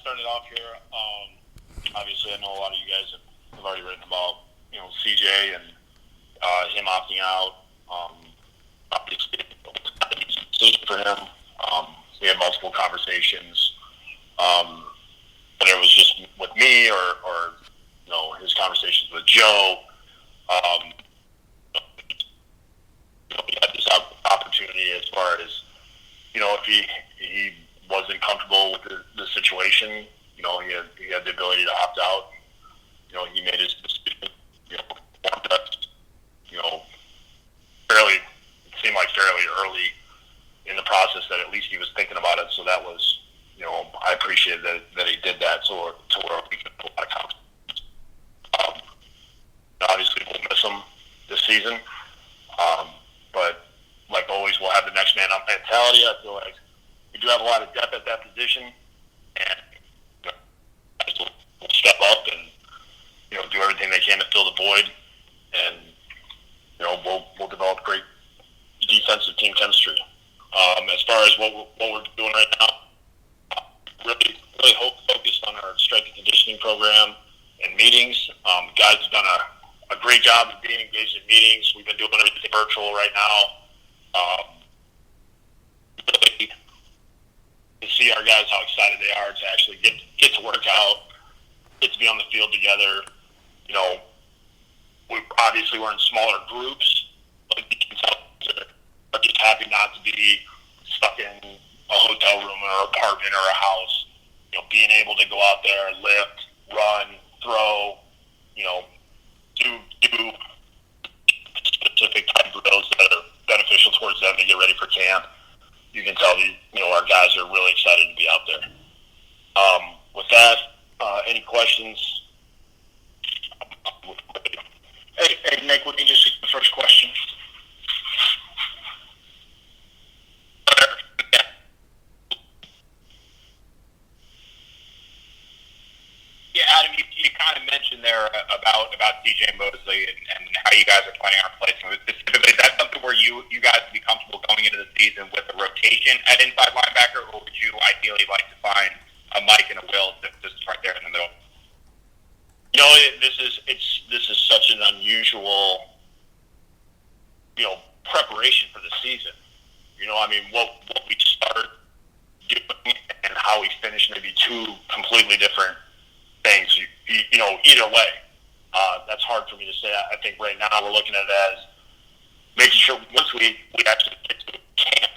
start it off here. Obviously, I know a lot of you guys have already written about CJ and him opting out. Obviously, it was not an easy decision for him. We had multiple conversations, whether it was just with me or his conversations with Joe. He had this opportunity as far as if he wasn't comfortable with the situation. He had the ability to opt out. He made his decision. Warned us. It seemed like fairly early in the process that at least he was thinking about it. So that was, I appreciated that he did that. So to where we could put a lot of confidence. Obviously, we'll miss him this season. But like always, we'll have the next man up mentality. I feel like we do have a lot of depth at that position, and we'll step up and do everything they can to fill the void, and we'll develop great defensive team chemistry. As far as what we're doing right now, really focused on our strength and conditioning program and meetings. Guys have done a great job of being engaged in meetings. We've been doing everything virtual right now. Really to see our guys how excited they are to actually get to work out, get to be on the field together. We're in smaller groups, but you can tell they're just happy not to be stuck in a hotel room or an apartment or a house. Being able to go out there, lift, run, throw, do specific type of drills that are beneficial towards them to get ready for camp. You can tell our guys are really excited to be out there. With that, any questions? Hey, Nick, we can just take the first question. Yeah, Adam, you kind of mentioned there about CJ Mosley and how you guys are planning on placing him. Specifically, is that something where you guys would be comfortable going into the season with a rotation at inside linebacker, or would you ideally like to find a Mike and a Will to start there in the middle? This is such an unusual, preparation for the season. What we started doing and how we finished may be two completely different things. Either way, that's hard for me to say. I think right now we're looking at it as making sure once we actually get to camp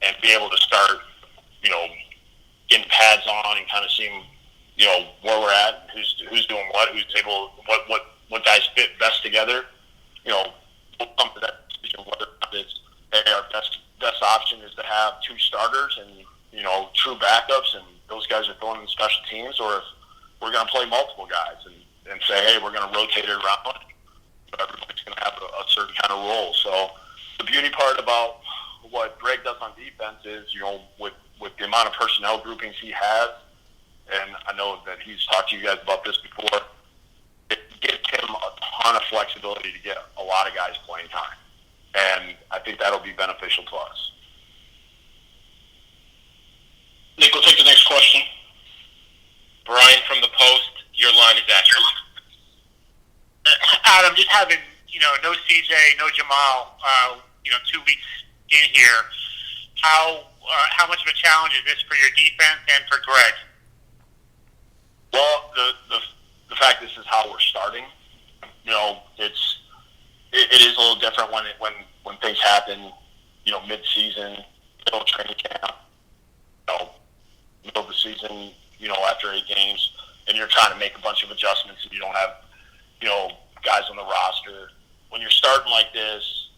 and be able to start, getting pads on and kind of seeing, where we're at, who's doing what guys fit best together. We'll come to that decision whether it's our best option is to have two starters and true backups, and those guys are throwing in special teams, or if we're going to play multiple guys and say, hey, we're going to rotate it around. Everybody's going to have a certain kind of role. So the beauty part about what Greg does on defense is, with the amount of personnel groupings he has, and I know that he's talked to you guys about this before, it gives him a ton of flexibility to get a lot of guys playing time. And I think that'll be beneficial to us. Nick, we'll take the next question. Brian from the Post, your line is accurate. Adam, just having, no CJ, no Jamal, 2 weeks in here, how much of a challenge is this for your defense and for Greg? Well, the fact this is how we're starting, it is a little different when things happen, mid-season, middle of training camp, middle of the season, after 8 games, and you're trying to make a bunch of adjustments and you don't have, guys on the roster. When you're starting like this,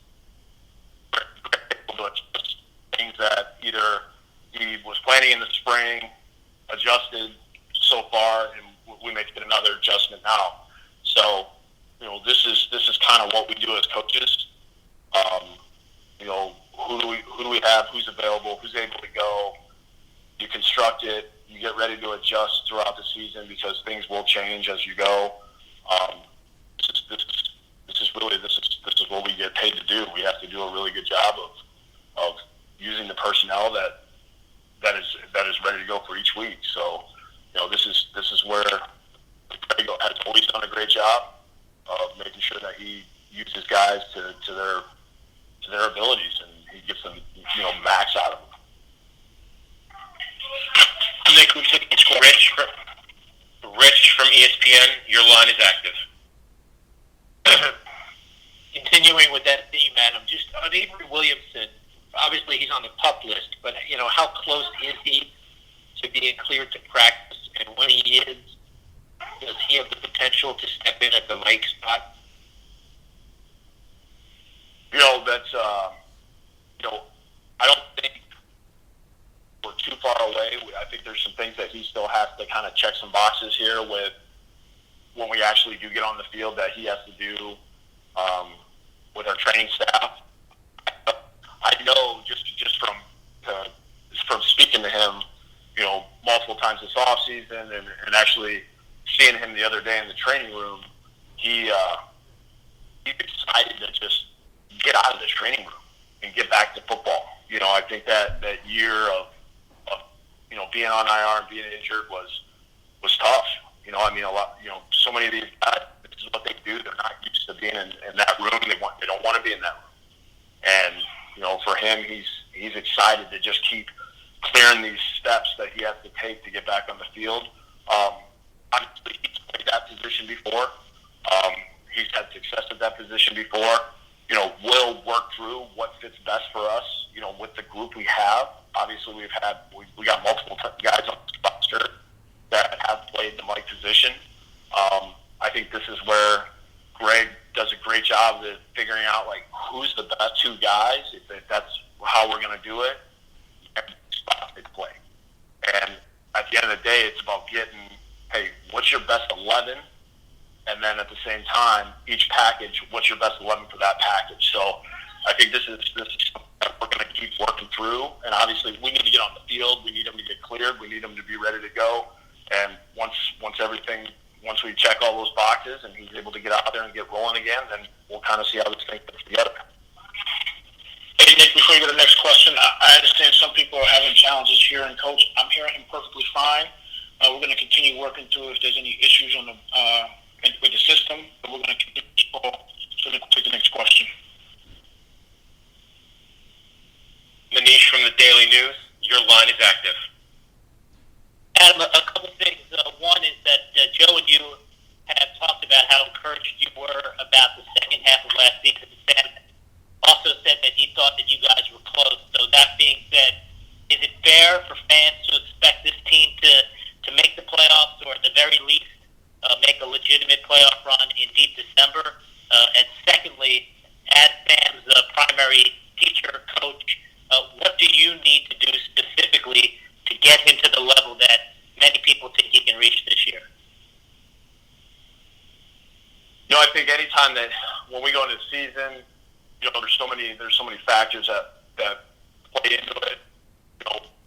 things that either he was planning in the spring, adjusted so far, and we make another adjustment now. So, this is kind of what we do as coaches. Who do we have? Who's available? Who's able to go? You construct it. You get ready to adjust throughout the season because things will change as you go. This is what we get paid to do. We have to do a really good job of using the personnel that is ready to go for each week. So, Who's taking the score? Rich from ESPN, your line is active. Continuing with that theme, Adam, just on Avery Williamson, obviously he's on the PUP list, but how close is he to being cleared to practice? And when he is, does he have the potential to step in at the Mike spot? That's I don't think we're too far away. I think there's some things that he still has to kind of check some boxes here with when we actually do get on the field that he has to do with our training staff. I know just from speaking to him, multiple times this off season and actually seeing him the other day in the training room, he's excited to just get out of the training room and get back to football. I think that year of being on IR and being injured was tough. A lot. So many of these guys, this is what they do. They're not used to being in that room. They don't want to be in that room. And for him, he's excited to just keep clearing these steps that he has to take to get back on the field. Obviously, he's played that position before. He's had success at that position before. We'll work through what fits best for us, with the group we have. Obviously, we got multiple guys on the roster that have played the Mike position. I think this is where Greg does a great job of figuring out, who's the best two guys, if that's how we're going to do it, and spots they play. And at the end of the day, it's about getting, hey, what's your best 11? And then at the same time, each package, what's your best 11 for that package? So I think this is something that we're going to keep working through. And obviously, we need to get on the field. We need them to get cleared. We need them to be ready to go. And once we check all those boxes and he's able to get out there and get rolling again, then we'll kind of see how this thing fits together. Hey, Nick, before you go to the next question, I understand some people are having challenges hearing Coach. I'm hearing him perfectly fine. We're going to continue working through if there's any issues on with the system, but we're going to continue to call. So let's take the next question. Manish from the Daily News, your line is active. Adam, a couple things. One is that Joe and you have talked about how encouraged you were about the second half of last season. Sam also said that he thought that you guys were close. So that being said, is it fair for fans to expect this team to make the playoffs, or at the very least make a legitimate playoff run in deep December? And secondly, as Sam's primary teacher, coach, what do you need to do specifically to get him to the level that many people think he can reach this year? I think anytime that when we go into the season, there's so many factors that play into it.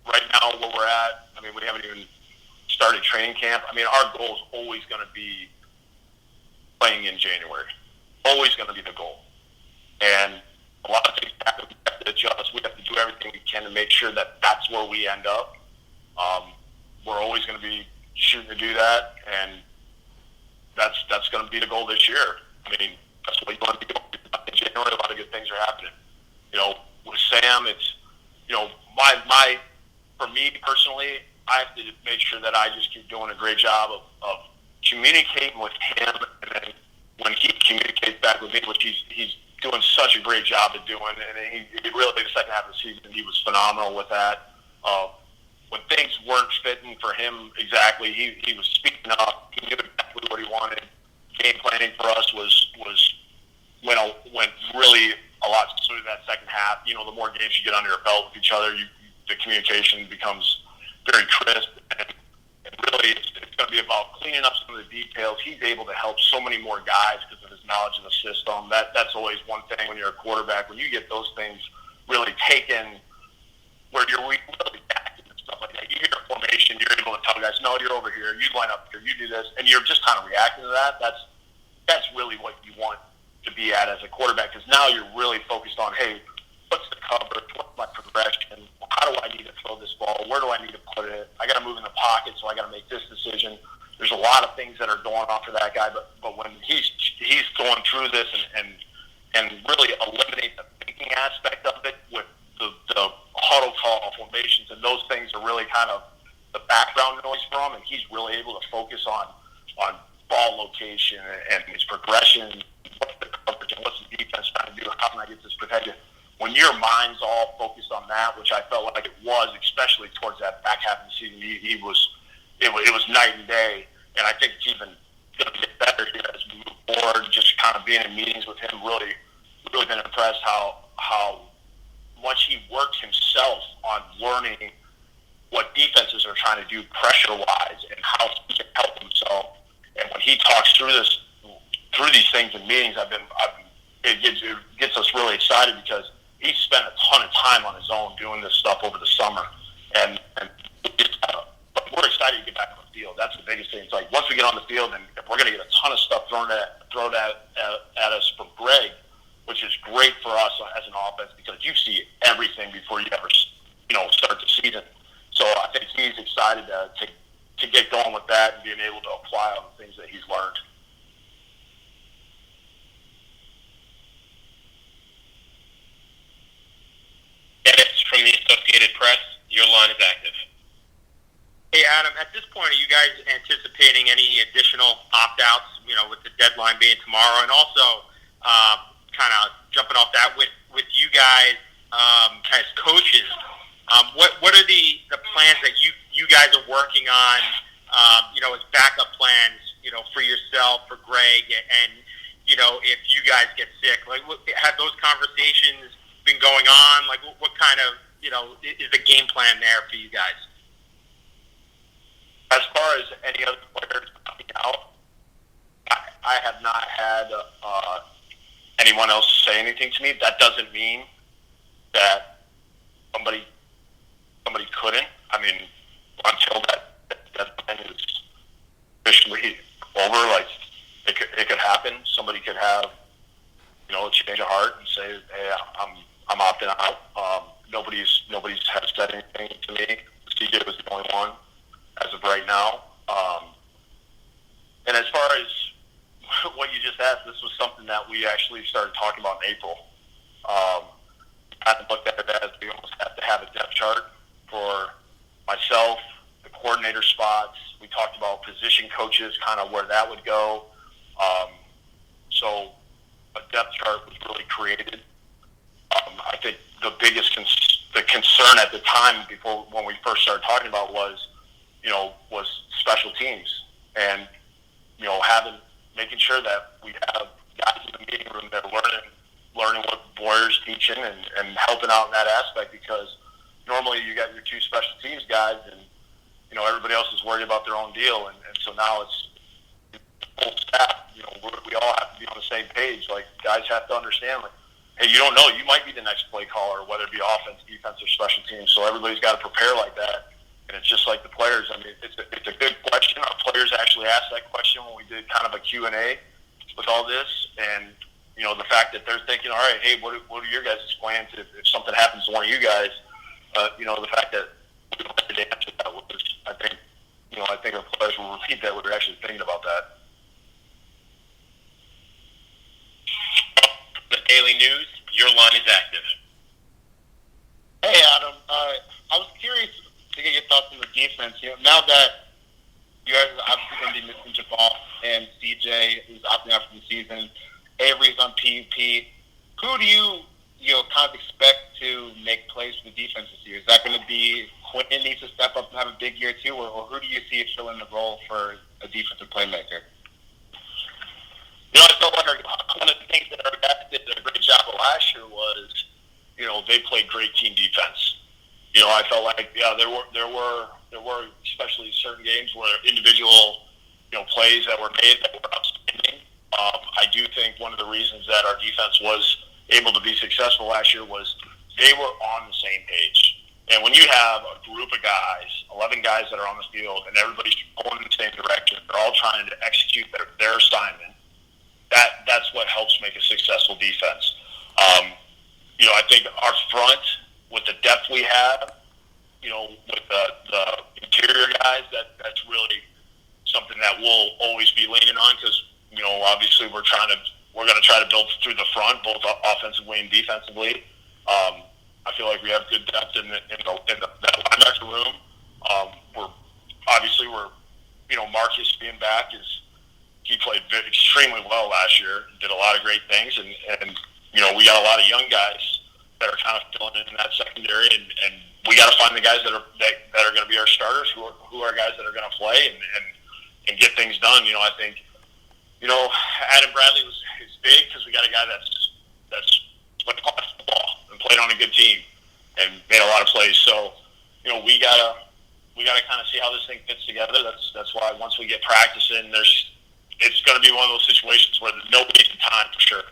Right now where we're at, we haven't even started training camp. Our goal is always going to be playing in January. Always going to be the goal. And a lot of things happen. We have to adjust. We have to do everything we can to make sure that that's where we end up. We're always going to be shooting to do that, and that's going to be the goal this year. That's what you want to be doing. In January, a lot of good things are happening. With Sam, it's, for me personally, I have to make sure that I just keep doing a great job of communicating with him, and then when he communicates back with me, which he's doing such a great job of doing, and he really, the second half of the season, he was phenomenal with that. When things weren't fitting for him exactly, he was speaking up. He knew exactly what he wanted. Game planning for us went really a lot smoother that second half. The more games you get under your belt with each other, the communication becomes very crisp. And really, it's going to be about cleaning up some of the details. He's able to help so many more guys because of his knowledge of the system. That's always one thing when you're a quarterback. When you get those things really taken where you're really active and stuff like that, you hear a formation, you're able to tell guys, no, you're over here, you line up here, you do this, and you're just kind of reacting to that. That's really what you want to be at as a quarterback, because now you're really focused on, hey, what's the coverage, what's my progression, how do I need to throw this ball, where do I need to put it, I got to move in the pocket, so I got to make this decision. There's a lot of things that are going on for that guy, but when he's going through this and really eliminate the thinking aspect of it with the huddle call formations, and those things are really kind of the background noise for him, and he's really able to focus on ball location and his progression, what's the coverage, and what's the defense trying to do, how can I get this protected. When your mind's all focused on that, which I felt like it was, especially towards that back half of the season, it was night and day, and I think it's even going to get better here as we move forward. Just kind of being in meetings with him, really been impressed how much he worked himself on learning what defenses are trying to do pressure-wise and how he can help himself. And when he talks through these things in meetings, it gets us really excited because he spent a ton of time on his own doing this stuff over the summer, and but we're excited to get back on the field. That's the biggest thing. It's like once we get on the field, and we're going to get a ton of stuff thrown at us from Greg, which is great for us as an offense because you see everything before you ever start the season. So I think he's excited to get going with that and being able to apply all the things that he's learned. Dennis from the Associated Press, your line is active. Hey, Adam, at this point, are you guys anticipating any additional opt-outs, with the deadline being tomorrow? And also, kind of jumping off that, with you guys as coaches, what are the plans that you guys are working on, as backup plans, for yourself, for Greg, and, if you guys get sick? Like, have those conversations been going on? Like, what kind of, is the game plan there for you guys? As far as any other players coming out, I have not had anyone else say anything to me. That doesn't mean that somebody couldn't. I mean, until that plan is officially over, like it could happen. Somebody could have, a change of heart and say, "Hey, I'm opting out." Nobody's has said anything to me. CJ was the only one as of right now. And as far as what you just asked, this was something that we actually started talking about in April. I looked at it as we almost have to have a depth chart for myself, the coordinator spots. We talked about position coaches, kind of where that would go. So a depth chart was really created. I think the biggest concern at the time when we first started talking about was special teams and, making sure that we have guys in the meeting room that are learning what Boyer's teaching and helping out in that aspect, because normally you got your two special teams guys and, everybody else is worried about their own deal. And so now it's full staff, we all have to be on the same page. Like, guys have to understand, like, hey, you don't know, you might be the next play caller, whether it be offense, defense, or special teams. So everybody's got to prepare like that. And it's just like the players. I mean, it's a good question. Our players actually asked that question when we did kind of a Q&A with all this. And, the fact that they're thinking, all right, hey, what are your guys' plans if something happens to one of you guys? The fact that we don't have to answer that was, I think our players will repeat that. We're actually thinking about that. The Daily News, your line is active. Hey, Adam. I was curious to get your thoughts on the defense. Now that you guys are obviously going to be missing Jabal and CJ is opting out for the season, Avery's on PUP. Who do you kind of expect to make plays for the defense this year? Is that going to be Quinn needs to step up and have a big year too, or who do you see filling the role for a defensive playmaker? I felt like one of the things that our guys did a great job of last year was, they played great team defense. I felt like, there were especially certain games where individual, plays that were made that were outstanding. I do think one of the reasons that our defense was able to be successful last year was they were on the same page. And when you have a group of guys, 11 guys that are on the field, and everybody's going in the same direction, they're all trying to execute their assignment, that's what helps make a successful defense. I think our front, with the depth we have, with the interior guys, that's really something that we'll always be leaning on because, obviously we're going to try to build through the front, both offensively and defensively. I feel like we have good depth in that linebacker room. We're obviously Marcus being back he played extremely well last year, did a lot of great things, and we got a lot of young guys that are kind of filling in that secondary, and we got to find the guys that are going to be our starters, who are guys that are going to play and get things done. I think Adam Bradley is big because we got a guy that's played football and played on a good team and made a lot of plays. So we gotta kind of see how this thing fits together. That's why once we get practice in, it's going to be one of those situations where there's no wasted time for sure.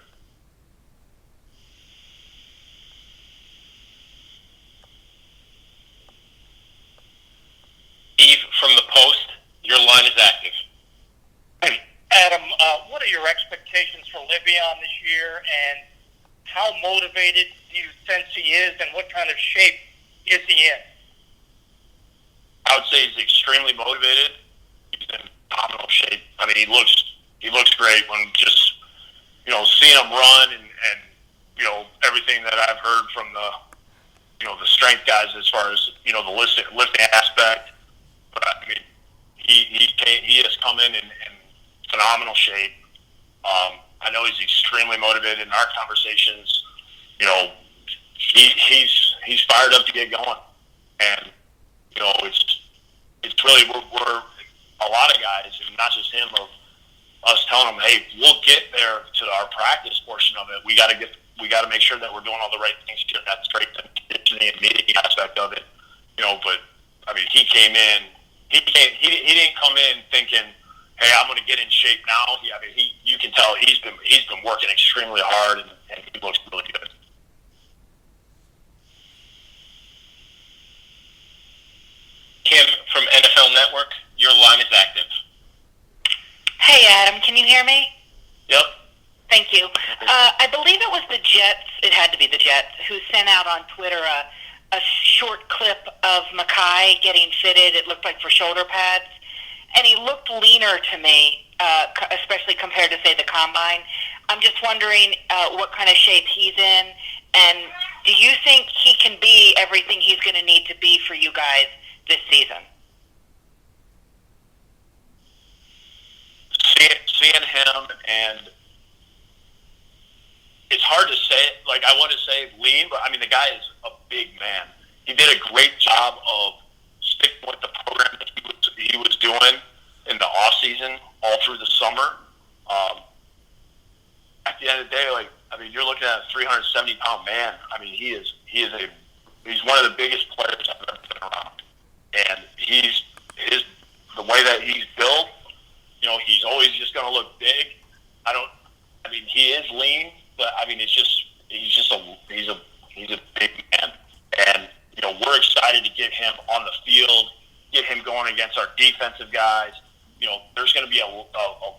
Steve from the Post, your line is active. Hey, Adam, what are your expectations for Le'Veon this year, and how motivated do you sense he is, and what kind of shape is he in? I would say he's extremely motivated. He's in phenomenal shape. I mean, he looks great when just seeing him run and everything that I've heard from the strength guys as far as the lifting aspect. But I mean, he has come in phenomenal shape. I know he's extremely motivated in our conversations. He's fired up to get going, and it's really we're a lot of guys, and not just him, of us telling him, hey, we'll get there to our practice portion of it. We got to make sure that we're doing all the right things to get that strength and conditioning and meeting aspect of it. But I mean, he came in. He didn't come in thinking, hey, I'm going to get in shape now. You can tell he's been working extremely hard, and he looks really good. Kim from NFL Network, your line is active. Hey, Adam, can you hear me? Yep. Thank you. I believe it was the Jets, it had to be the Jets, who sent out on Twitter a short clip of Mekhi getting fitted, it looked like for shoulder pads, and he looked leaner to me, especially compared to, say, the Combine. I'm just wondering what kind of shape he's in, and do you think he can be everything he's going to need to be for you guys this season? Seeing him, and it's hard to say, like, I want to say lean, but I mean, the guy is a big man. He did a great job of sticking with the program that he was doing in the off season, all through the summer. At the end of the day, you're looking at a 370-pound man. I mean, he's one of the biggest players I've ever been around, and the way that he's built. He's always just going to look big. He is lean, but I mean, he's a big man, and we're excited to get him on the field, get him going against our defensive guys. There's going to be a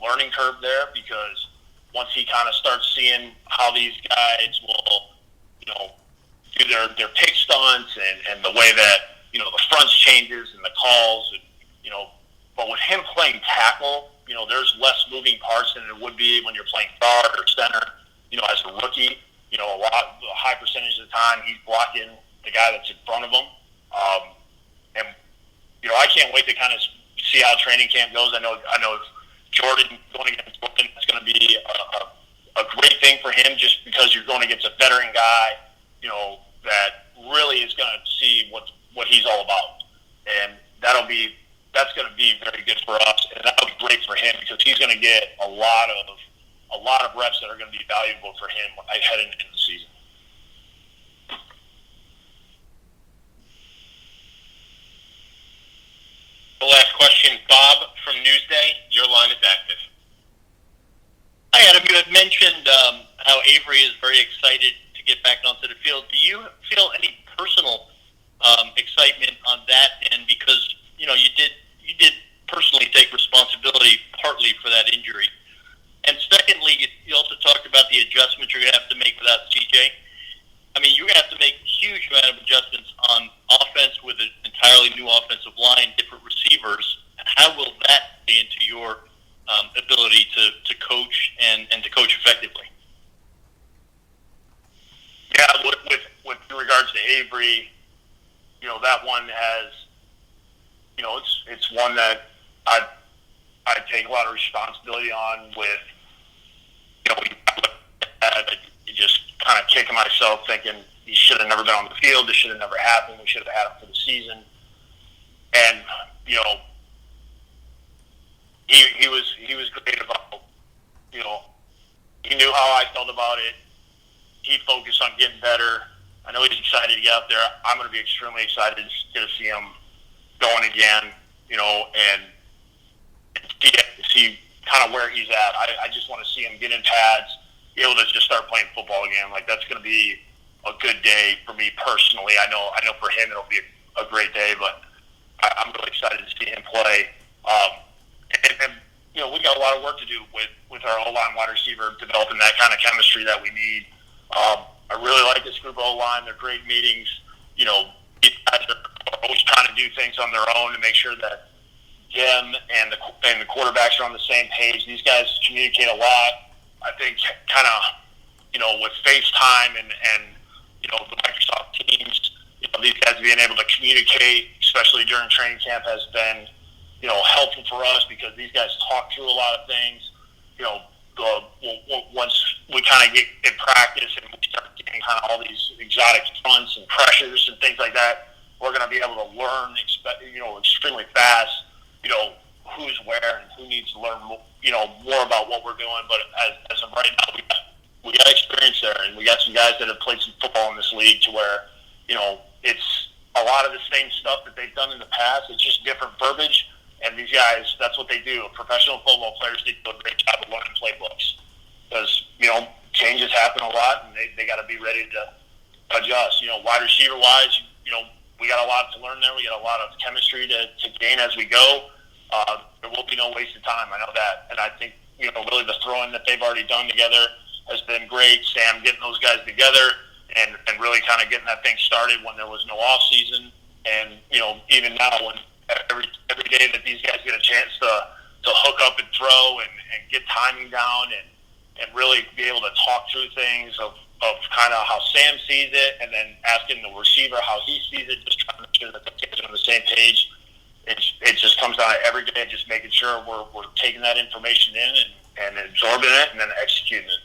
learning curve there, because once he kind of starts seeing how these guys will, do their pick stunts and the way that the fronts changes and the calls, and but with him playing tackle, there's less moving parts than it would be when you're playing guard or center. As a rookie, a high percentage of the time he's blocking the guy that's in front of him. And I can't wait to kind of see how training camp goes. I know Jordan going against Jordan, it's going to be a great thing for him, just because you're going against a veteran guy, that really is going to see what he's all about, and that's going to be very good for us, and that'll be great for him, because he's going to get a lot of reps that are going to be valuable for him heading into the season. The last question, Bob from Newsday, your line is active. Hi, Adam. You had mentioned how Avery is very excited to get back onto the field. Do you feel any personal excitement on that end? Because you did personally take responsibility partly for that injury. And secondly, you also talked about the adjustments you're going to have to make without CJ. I mean, you're going to have to make a huge amount of adjustments on offense with an entirely new offensive line, different receivers. How will that play into your ability to coach and to coach effectively? Yeah, with regards to Avery, that one it's one that I take a lot of responsibility on with, you just kind of kicking myself thinking he should have never been on the field. This should have never happened. We should have had him for the season. And, he was great about, he knew how I felt about it. He focused on getting better. I know he's excited to get out there. I'm going to be extremely excited to see him going again, and see kind of where he's at. I just want to see him get in pads, be able to just start playing football again. Like, that's going to be a good day for me personally. I know for him it'll be a great day, but I'm really excited to see him play. And we got a lot of work to do with our O-line wide receiver, developing that kind of chemistry that we need. I really like this group of O-line. They're great meetings. These guys are always trying to do things on their own to make sure that them and the quarterbacks are on the same page. These guys communicate a lot. I think kind of, with FaceTime and the Microsoft Teams, these guys being able to communicate, especially during training camp, has been, helpful for us because these guys talk through a lot of things. Once we kind of get in practice and we start getting kind of all these exotic fronts and pressures and things like that, we're going to be able to learn, extremely fast, who's where and who needs to learn, more about what we're doing. But as of right now, we got experience there, and we got some guys that have played some football in this league to where, it's a lot of the same stuff that they've done in the past. It's just different verbiage. And these guys, that's what they do. Professional football players do a great job of learning playbooks because, changes happen a lot, and they got to be ready to adjust. Wide receiver-wise, we got a lot to learn there. We got a lot of chemistry to gain as we go. There will be no wasted time. I know that. And I think, really the throwing that they've already done together has been great. Sam getting those guys together and really kind of getting that thing started when there was no off season. And, even now when every day that these guys get a chance to hook up and throw and get timing down and really be able to talk through things of kind of how Sam sees it and then asking the receiver how he sees it, just trying to make sure that the kids are on the same page. It just comes down to every day just making sure we're taking that information in and absorbing it and then executing it.